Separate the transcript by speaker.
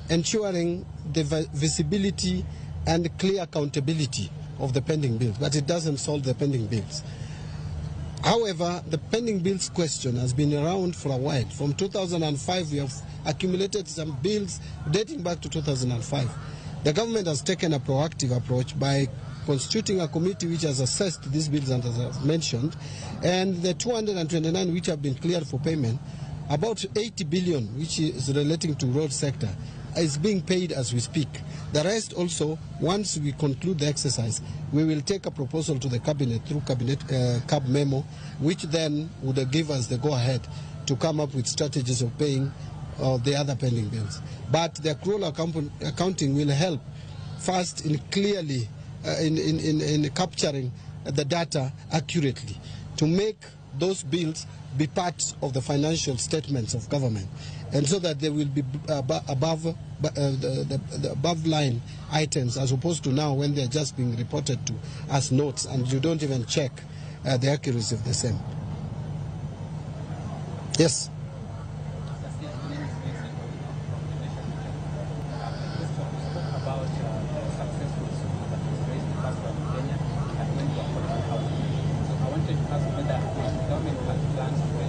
Speaker 1: ensuring the visibility and clear accountability of the pending bills, but it doesn't solve the pending bills. However, the pending bills question has been around for a while. From 2005, we have accumulated some bills dating back to 2005. The government has taken a proactive approach by constituting a committee which has assessed these bills, and as I've mentioned, and the 229 which have been cleared for payment, about 80 billion, which is relating to road sector, is being paid as we speak. The rest also, once we conclude the exercise, we will take a proposal to the cabinet through cabinet cab memo, which then would give us the go-ahead to come up with strategies of paying the other pending bills. But the accrual accounting will help first in clearly in capturing the data accurately to make those bills be part of the financial statements of government, and so that they will be above the above line items, as opposed to now when they're just being reported to as notes and you don't even check the accuracy of the same. Yes.
Speaker 2: I wanted to ask whether the government has plans to